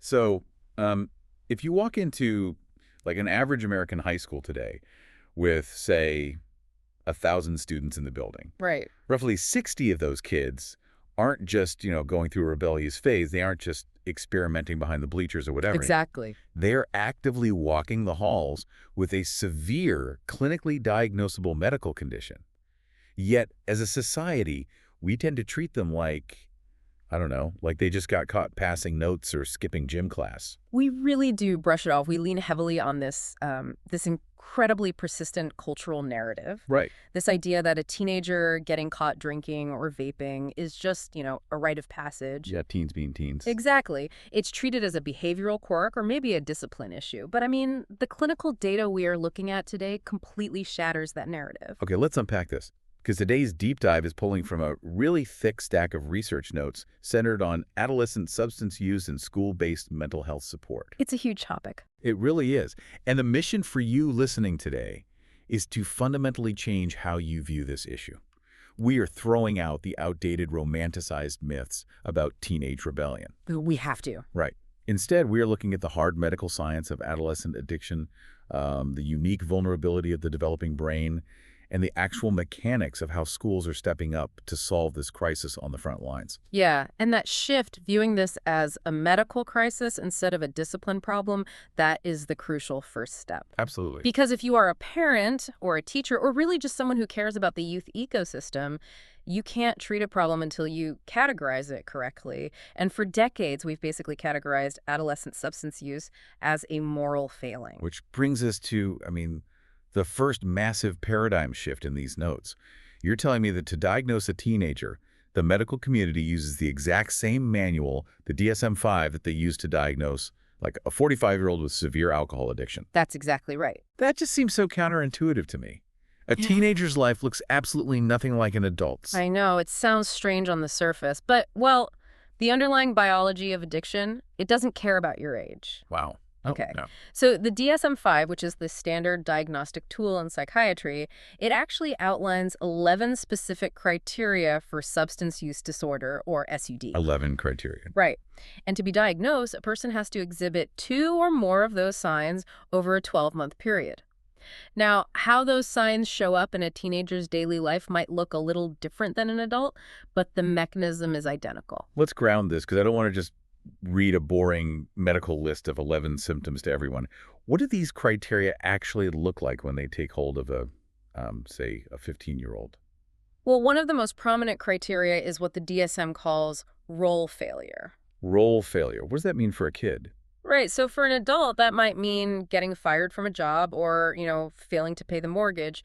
So, if you walk into like an average American high school today with, say, 1,000 students in the building, Right. roughly 60 of those kids aren't just, going through a rebellious phase. They aren't just experimenting behind the bleachers or whatever. Exactly. They're actively walking the halls with a severe, clinically diagnosable medical condition. Yet, as a society, we tend to treat them like, I don't know, like they just got caught passing notes or skipping gym class. We really do brush it off. We lean heavily on this incredibly persistent cultural narrative. Right. This idea that a teenager getting caught drinking or vaping is just, a rite of passage. Yeah, teens being teens. Exactly. It's treated as a behavioral quirk or maybe a discipline issue. But I mean, the clinical data we are looking at today completely shatters that narrative. Okay, let's unpack this. Because today's deep dive is pulling from a really thick stack of research notes centered on adolescent substance use and school-based mental health support. It's a huge topic. It really is. And the mission for you listening today is to fundamentally change how you view this issue. We are throwing out the outdated romanticized myths about teenage rebellion. We have to. Right. Instead, we are looking at the hard medical science of adolescent addiction, the unique vulnerability of the developing brain, and the actual mechanics of how schools are stepping up to solve this crisis on the front lines. Yeah, and that shift, viewing this as a medical crisis instead of a discipline problem, that is the crucial first step. Absolutely. Because if you are a parent or a teacher or really just someone who cares about the youth ecosystem, you can't treat a problem until you categorize it correctly. And for decades, we've basically categorized adolescent substance use as a moral failing. Which brings us to, the first massive paradigm shift in these notes. You're telling me that to diagnose a teenager, the medical community uses the exact same manual, the DSM-5, that they use to diagnose like a 45-year-old with severe alcohol addiction. That's exactly right. That just seems so counterintuitive to me. A teenager's life looks absolutely nothing like an adult's. I know, it sounds strange on the surface, but, well, the underlying biology of addiction, it doesn't care about your age. Wow. Okay. No. So the DSM-5, which is the standard diagnostic tool in psychiatry, it actually outlines 11 specific criteria for substance use disorder, or SUD. 11 criteria. Right. And to be diagnosed, a person has to exhibit 2 or more of those signs over a 12-month period. Now, how those signs show up in a teenager's daily life might look a little different than an adult, but the mechanism is identical. Let's ground this, because I don't want to just read a boring medical list of 11 symptoms to everyone. What do these criteria actually look like when they take hold of say, a 15-year-old? Well, one of the most prominent criteria is what the DSM calls role failure. Role failure. What does that mean for a kid? Right. So for an adult, that might mean getting fired from a job or, failing to pay the mortgage.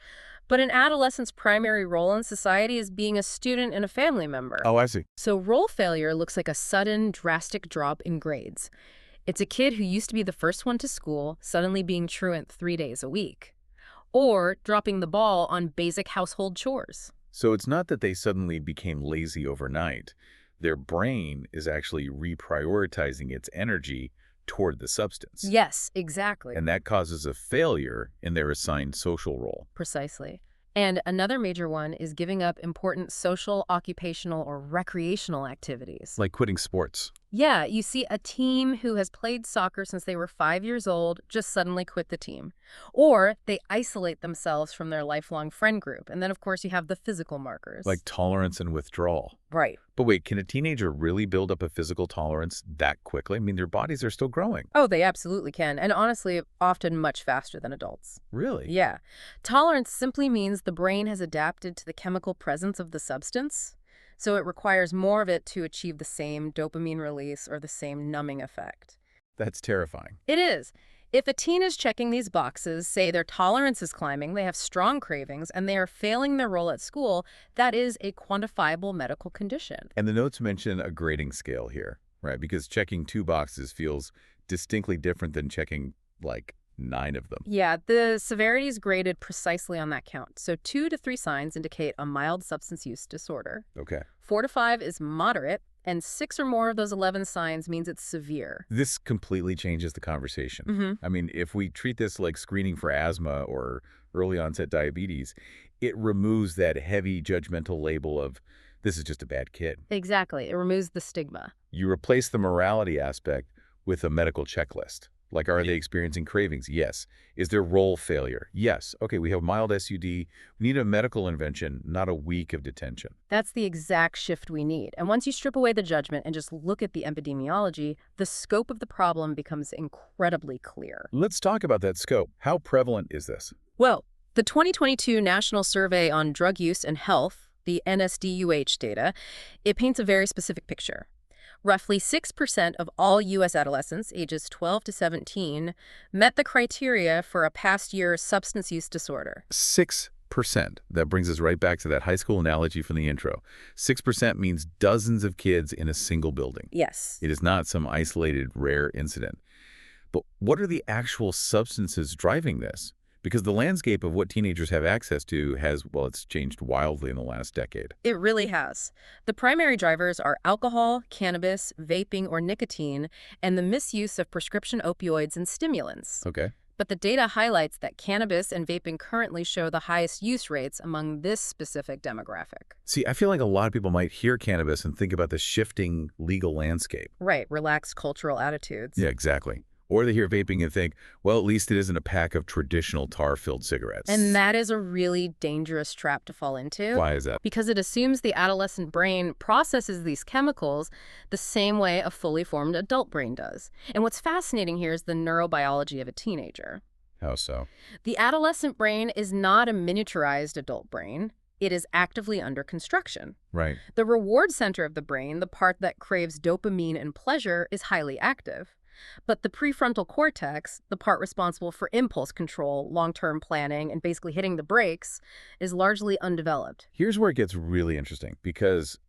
But an adolescent's primary role in society is being a student and a family member. Oh, I see. So role failure looks like a sudden, drastic drop in grades. It's a kid who used to be the first one to school suddenly being truant 3 days a week. Or dropping the ball on basic household chores. So it's not that they suddenly became lazy overnight. Their brain is actually reprioritizing its energy toward the substance. Yes, exactly. And that causes a failure in their assigned social role. Precisely. And another major one is giving up important social, occupational, or recreational activities. Like quitting sports. Yeah, you see a teen who has played soccer since they were 5 years old just suddenly quit the team. Or they isolate themselves from their lifelong friend group. And then, of course, you have the physical markers. Like tolerance and withdrawal. Right. But wait, can a teenager really build up a physical tolerance that quickly? Their bodies are still growing. Oh, they absolutely can. And honestly, often much faster than adults. Really? Yeah. Tolerance simply means the brain has adapted to the chemical presence of the substance. So it requires more of it to achieve the same dopamine release or the same numbing effect. That's terrifying. It is. If a teen is checking these boxes, say their tolerance is climbing, they have strong cravings, and they are failing their role at school, that is a quantifiable medical condition. And the notes mention a grading scale here, right? Because checking 2 boxes feels distinctly different than checking, 9 of them. Yeah, the severity is graded precisely on that count. So 2 to 3 signs indicate a mild substance use disorder. Okay. 4 to 5 is moderate, and 6 or more of those 11 signs means it's severe. This completely changes the conversation. If we treat this like screening for asthma or early onset diabetes, it removes that heavy judgmental label of, this is just a bad kid. Exactly. It removes the stigma. You replace the morality aspect with a medical checklist. Like, are they experiencing cravings? Yes. Is there role failure? Yes. Okay, we have mild SUD. We need a medical intervention, not a week of detention. That's the exact shift we need. And once you strip away the judgment and just look at the epidemiology, the scope of the problem becomes incredibly clear. Let's talk about that scope. How prevalent is this? Well, the 2022 National Survey on Drug Use and Health, the NSDUH data, it paints a very specific picture. Roughly 6% of all U.S. adolescents ages 12 to 17 met the criteria for a past year substance use disorder. 6%. That brings us right back to that high school analogy from the intro. 6% means dozens of kids in a single building. Yes. It is not some isolated, rare incident. But what are the actual substances driving this? Because the landscape of what teenagers have access to has, well, it's changed wildly in the last decade. It really has. The primary drivers are alcohol, cannabis, vaping or nicotine, and the misuse of prescription opioids and stimulants. Okay. But the data highlights that cannabis and vaping currently show the highest use rates among this specific demographic. See, I feel like a lot of people might hear cannabis and think about the shifting legal landscape. Right, relaxed cultural attitudes. Yeah, exactly. Or they hear vaping and think, well, at least it isn't a pack of traditional tar-filled cigarettes. And that is a really dangerous trap to fall into. Why is that? Because it assumes the adolescent brain processes these chemicals the same way a fully formed adult brain does. And what's fascinating here is the neurobiology of a teenager. How so? The adolescent brain is not a miniaturized adult brain. It is actively under construction. Right. The reward center of the brain, the part that craves dopamine and pleasure, is highly active. But the prefrontal cortex, the part responsible for impulse control, long-term planning, and basically hitting the brakes, is largely undeveloped. Here's where it gets really interesting because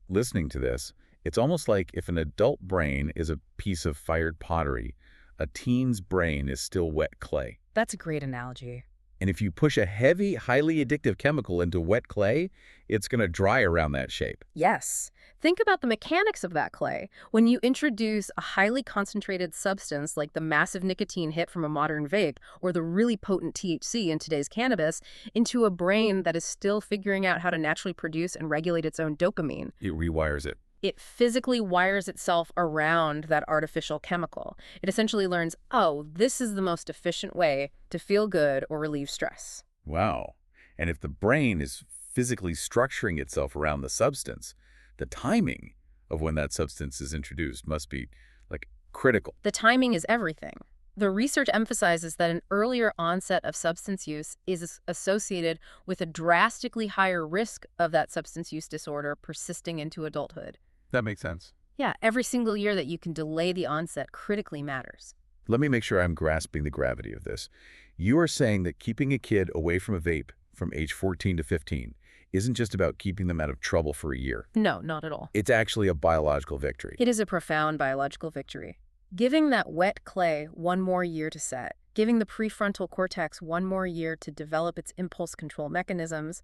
listening to this, it's almost like if an adult brain is a piece of fired pottery, a teen's brain is still wet clay. That's a great analogy. And if you push a heavy, highly addictive chemical into wet clay, it's going to dry around that shape. Yes. Think about the mechanics of that clay. When you introduce a highly concentrated substance like the massive nicotine hit from a modern vape or the really potent THC in today's cannabis into a brain that is still figuring out how to naturally produce and regulate its own dopamine, It rewires it. it physically wires itself around that artificial chemical. It essentially learns, oh, this is the most efficient way to feel good or relieve stress. Wow. And if the brain is physically structuring itself around the substance, the timing of when that substance is introduced must be, like, critical. The timing is everything. The research emphasizes that an earlier onset of substance use is associated with a drastically higher risk of that substance use disorder persisting into adulthood. That makes sense. Yeah, every single year that you can delay the onset critically matters. Let me make sure I'm grasping the gravity of this. You are saying that keeping a kid away from a vape from age 14 to 15 isn't just about keeping them out of trouble for a year. No, not at all. It's actually a biological victory. It is a profound biological victory. Giving that wet clay one more year to set, giving the prefrontal cortex one more year to develop its impulse control mechanisms,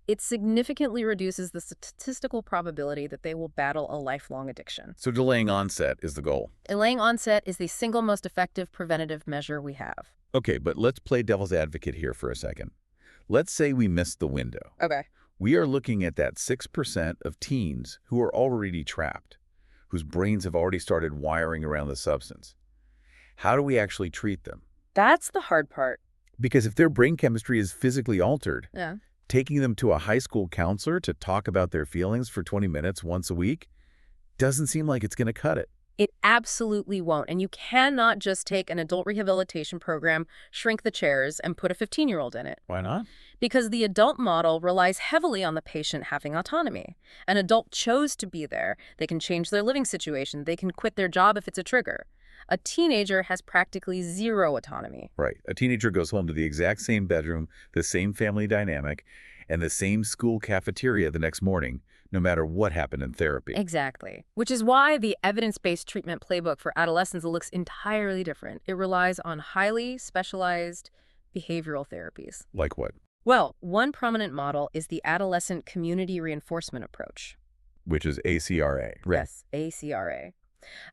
it significantly reduces the statistical probability that they will battle a lifelong addiction. So delaying onset is the goal. Delaying onset is the single most effective preventative measure we have. Okay, but let's play devil's advocate here for a second. Let's say we missed the window. Okay. We are looking at that 6% of teens who are already trapped, whose brains have already started wiring around the substance. How do we actually treat them? That's the hard part. Because if their brain chemistry is physically altered, Yeah. taking them to a high school counselor to talk about their feelings for 20 minutes once a week doesn't seem like it's going to cut it. It absolutely won't. And you cannot just take an adult rehabilitation program, shrink the chairs, and put a 15-year-old in it. Why not? Because the adult model relies heavily on the patient having autonomy. An adult chose to be there. They can change their living situation. They can quit their job if it's a trigger. A teenager has practically zero autonomy. Right. A teenager goes home to the exact same bedroom, the same family dynamic, and the same school cafeteria the next morning, no matter what happened in therapy. Exactly. Which is why the evidence-based treatment playbook for adolescents looks entirely different. It relies on highly specialized behavioral therapies. Like what? Well, one prominent model is the adolescent community reinforcement approach. Which is ACRA. Yes, ACRA.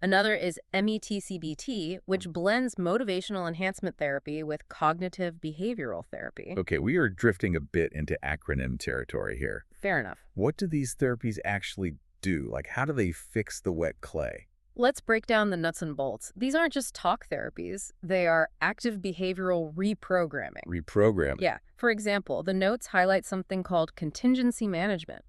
Another is METCBT, which blends motivational enhancement therapy with cognitive behavioral therapy. Okay, we are drifting a bit into acronym territory here. Fair enough. What do these therapies actually do? Like, how do they fix the wet clay? Let's break down the nuts and bolts. These aren't just talk therapies. They are active behavioral reprogramming. Reprogram. Yeah. For example, the notes highlight something called contingency management.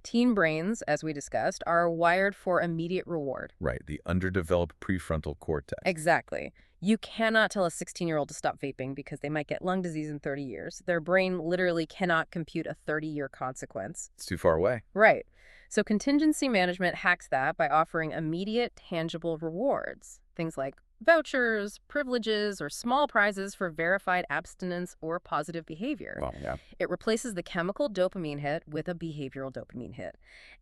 Teen brains, as we discussed, are wired for immediate reward. Right, the underdeveloped prefrontal cortex. Exactly. You cannot tell a 16-year-old to stop vaping because they might get lung disease in 30 years. Their brain literally cannot compute a 30-year consequence. It's too far away. Right. So contingency management hacks that by offering immediate, tangible rewards. Things like vouchers, privileges, or small prizes for verified abstinence or positive behavior. Well, yeah. It replaces the chemical dopamine hit with a behavioral dopamine hit.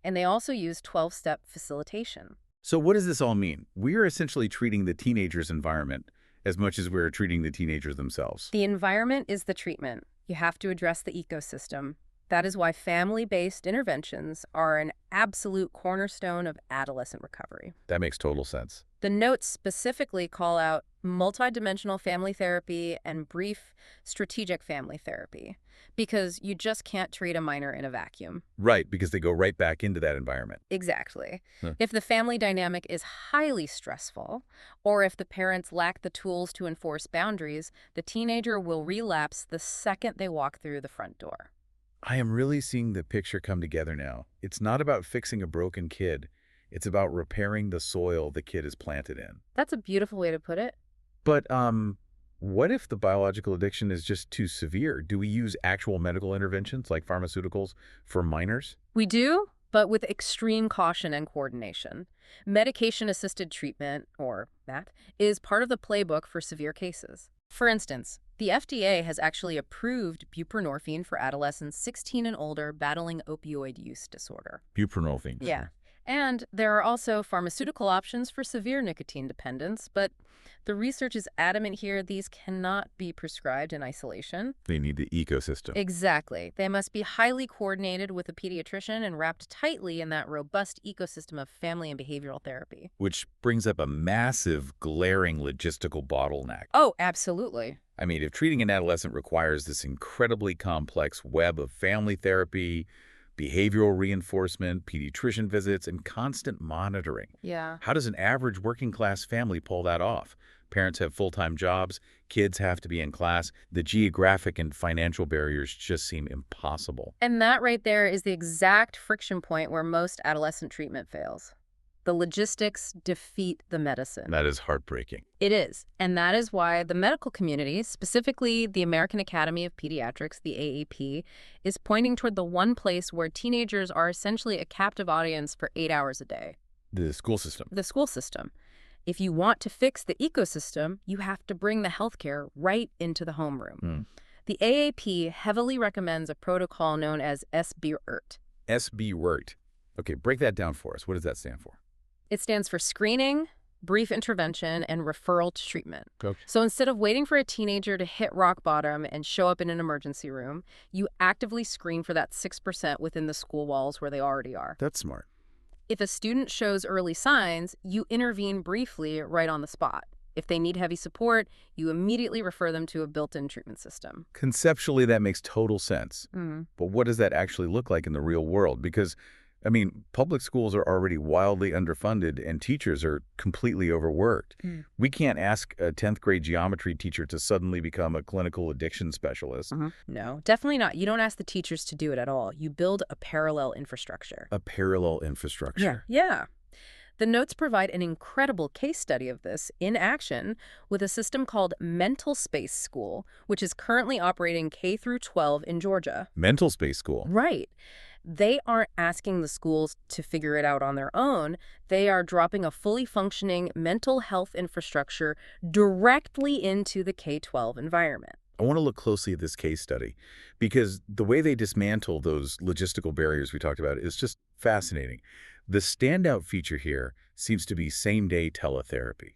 And they also use 12-step facilitation. So what does this all mean? We are essentially treating the teenager's environment as much as we're treating the teenagers themselves. The environment is the treatment. You have to address the ecosystem. That is why family-based interventions are an absolute cornerstone of adolescent recovery. That makes total sense. The notes specifically call out multidimensional family therapy and brief strategic family therapy because you just can't treat a minor in a vacuum. Right, because they go right back into that environment. Exactly. Huh. If the family dynamic is highly stressful, or if the parents lack the tools to enforce boundaries, the teenager will relapse the second they walk through the front door. I am really seeing the picture come together now. It's not about fixing a broken kid. It's about repairing the soil the kid is planted in. That's a beautiful way to put it. But, what if the biological addiction is just too severe? Do we use actual medical interventions like pharmaceuticals for minors? We do, but with extreme caution and coordination. Medication-assisted treatment, or MAT, is part of the playbook for severe cases. For instance, the FDA has actually approved buprenorphine for adolescents 16 and older battling opioid use disorder. Buprenorphine. Yeah. And there are also pharmaceutical options for severe nicotine dependence, but the research is adamant here these cannot be prescribed in isolation. They need the ecosystem. Exactly. They must be highly coordinated with a pediatrician and wrapped tightly in that robust ecosystem of family and behavioral therapy. Which brings up a massive, glaring logistical bottleneck. Oh, absolutely. I mean, if treating an adolescent requires this incredibly complex web of family therapy, behavioral reinforcement, pediatrician visits, and constant monitoring, Yeah. how does an average working-class family pull that off? Parents have full-time jobs, kids have to be in class. The geographic and financial barriers just seem impossible. And that right there is the exact friction point where most adolescent treatment fails. The logistics defeat the medicine. That is heartbreaking. It is. And that is why the medical community, specifically the American Academy of Pediatrics, the AAP, is pointing toward the one place where teenagers are essentially a captive audience for 8 hours a day. The school system. The school system. If you want to fix the ecosystem, you have to bring the healthcare right into the homeroom. The AAP heavily recommends a protocol known as SBIRT. SBIRT. Okay, break that down for us. What does that stand for? It stands for screening, brief intervention, and referral to treatment. Okay. So instead of waiting for a teenager to hit rock bottom and show up in an emergency room, you actively screen for that 6% within the school walls where they already are. That's smart. If a student shows early signs, you intervene briefly right on the spot. If they need heavy support, you immediately refer them to a built-in treatment system. Conceptually, that makes total sense. But what does that actually look like in the real world? Because, I mean, public schools are already wildly underfunded and teachers are completely overworked. We can't ask a 10th grade geometry teacher to suddenly become a clinical addiction specialist. No, definitely not. You don't ask the teachers to do it at all. You build a parallel infrastructure. A parallel infrastructure. Yeah. The notes provide an incredible case study of this in action with a system called MentalSpace School, which is currently operating K-12 in Georgia. MentalSpace School. Right. They aren't asking the schools to figure it out on their own. They are dropping a fully functioning mental health infrastructure directly into the K-12 environment. I want to look closely at this case study because the way they dismantle those logistical barriers we talked about is just fascinating. The standout feature here seems to be same-day teletherapy.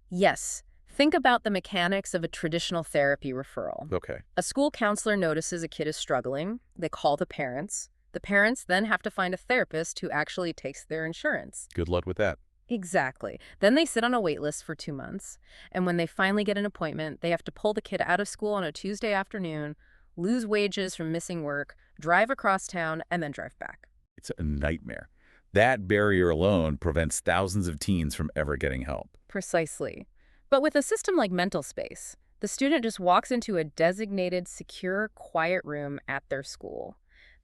Yes. Think about the mechanics of a traditional therapy referral. Okay. A school counselor notices a kid is struggling. They call the parents. The parents then have to find a therapist who actually takes their insurance. Good luck with that. Exactly. Then they sit on a wait list for 2 months. And when they finally get an appointment, they have to pull the kid out of school on a Tuesday afternoon, lose wages from missing work, drive across town, and then drive back. It's a nightmare. That barrier alone prevents thousands of teens from ever getting help. Precisely. But with a system like MentalSpace, the student just walks into a designated, secure, quiet room at their school.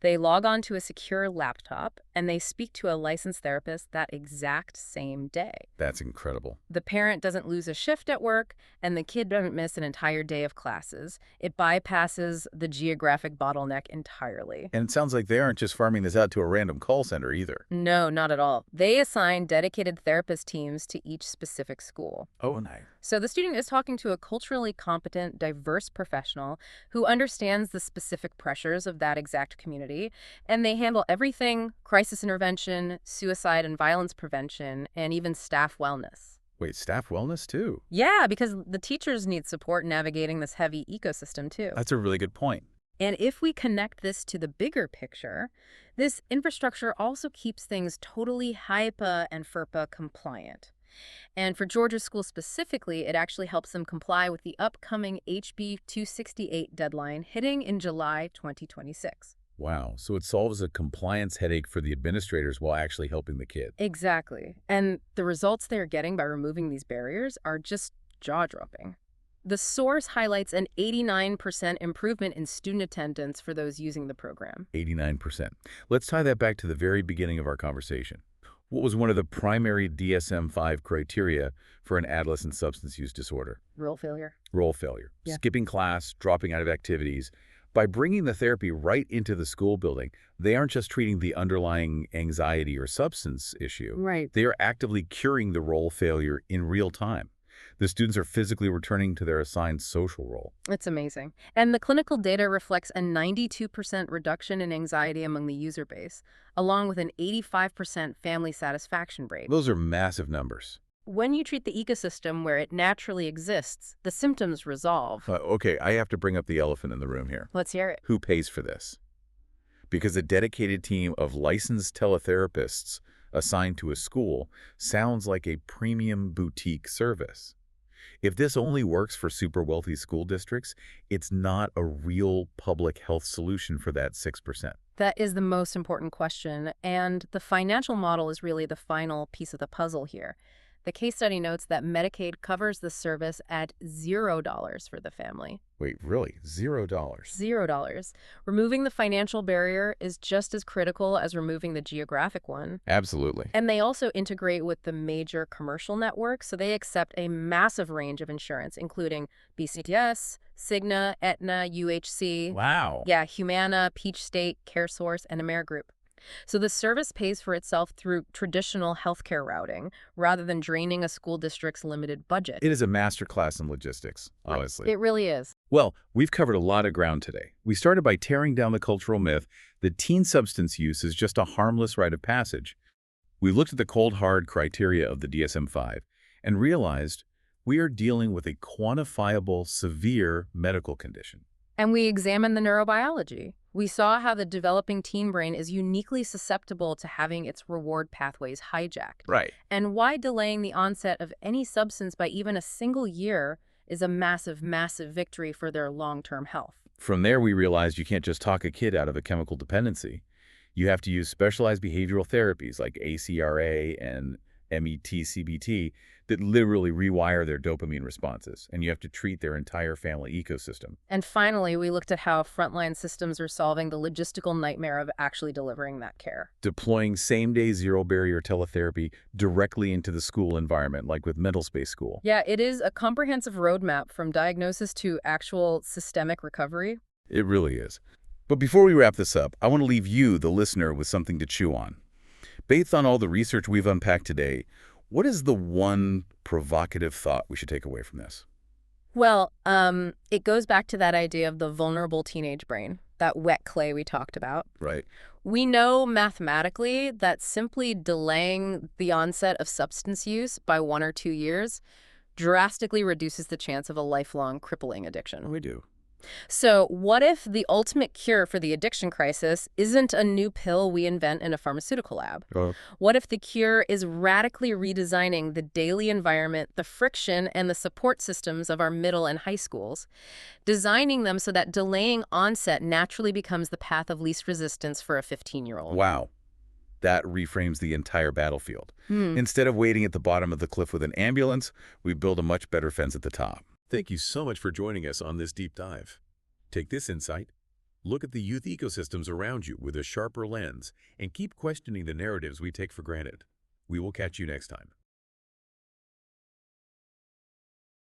They log on to a secure laptop, and they speak to a licensed therapist that exact same day. That's incredible. The parent doesn't lose a shift at work, and the kid doesn't miss an entire day of classes. It bypasses the geographic bottleneck entirely. And it sounds like they aren't just farming this out to a random call center either. No, not at all. They assign dedicated therapist teams to each specific school. Oh, nice. So the student is talking to a culturally competent, diverse professional who understands the specific pressures of that exact community, and they handle everything: crisis intervention, suicide and violence prevention, and even staff wellness. Wait, staff wellness too? Yeah, because the teachers need support navigating this heavy ecosystem too. That's a really good point. And if we connect this to the bigger picture, this infrastructure also keeps things totally HIPAA and FERPA compliant. And for Georgia schools specifically, it actually helps them comply with the upcoming HB 268 deadline hitting in July 2026. Wow, so it solves a compliance headache for the administrators while actually helping the kid. Exactly. And the results they're getting by removing these barriers are just jaw-dropping. The source highlights an 89% improvement in student attendance for those using the program. 89%. Let's tie that back to the very beginning of our conversation. What was one of the primary DSM-5 criteria for an adolescent substance use disorder? Role failure. Role failure. Yeah. Skipping class, dropping out of activities. By bringing the therapy right into the school building, they aren't just treating the underlying anxiety or substance issue. Right. They are actively curing the role failure in real time. The students are physically returning to their assigned social role. It's amazing. And the clinical data reflects a 92% reduction in anxiety among the user base, along with an 85% family satisfaction rate. Those are massive numbers. When you treat the ecosystem where it naturally exists, the symptoms resolve. Okay, I have to bring up the elephant in the room here. Let's hear it. Who pays for this? Because a dedicated team of licensed teletherapists assigned to a school sounds like a premium boutique service. If this only works for super wealthy school districts, it's not a real public health solution for that 6%. That is the most important question, and the financial model is really the final piece of the puzzle here. The case study notes that Medicaid covers the service at $0 for the family. Wait, really? $0? $0. Removing the financial barrier is just as critical as removing the geographic one. Absolutely. And they also integrate with the major commercial networks, so they accept a massive range of insurance, including BCTS, Cigna, Aetna, UHC. Wow. Yeah, Humana, Peach State, CareSource, and AmeriGroup. So the service pays for itself through traditional healthcare routing, rather than draining a school district's limited budget. It is a masterclass in logistics, honestly. It really is. Well, we've covered a lot of ground today. We started by tearing down the cultural myth that teen substance use is just a harmless rite of passage. We looked at the cold, hard criteria of the DSM-5 and realized we are dealing with a quantifiable, severe medical condition. And we examined the neurobiology. We saw how the developing teen brain is uniquely susceptible to having its reward pathways hijacked. Right. And why delaying the onset of any substance by even a single year is a massive, massive victory for their long-term health. From there, we realized you can't just talk a kid out of a chemical dependency. You have to use specialized behavioral therapies like ACRA and MET-CBT that literally rewire their dopamine responses, and you have to treat their entire family ecosystem. And finally, we looked at how frontline systems are solving the logistical nightmare of actually delivering that care. Deploying same-day zero-barrier teletherapy directly into the school environment, like with MentalSpace School. Yeah, it is a comprehensive roadmap from diagnosis to actual systemic recovery. It really is. But before we wrap this up, I want to leave you, the listener, with something to chew on. Based on all the research we've unpacked today, what is the one provocative thought we should take away from this? Well, it goes back to that idea of the vulnerable teenage brain, that wet clay we talked about. Right. We know mathematically that simply delaying the onset of substance use by 1 or 2 years drastically reduces the chance of a lifelong crippling addiction. We do. So what if the ultimate cure for the addiction crisis isn't a new pill we invent in a pharmaceutical lab? What if the cure is radically redesigning the daily environment, the friction, and the support systems of our middle and high schools, designing them so that delaying onset naturally becomes the path of least resistance for a 15-year-old? Wow. That reframes the entire battlefield. Hmm. Instead of waiting at the bottom of the cliff with an ambulance, we build a much better fence at the top. Thank you so much for joining us on this deep dive. Take this insight, look at the youth ecosystems around you with a sharper lens, and keep questioning the narratives we take for granted. We will catch you next time.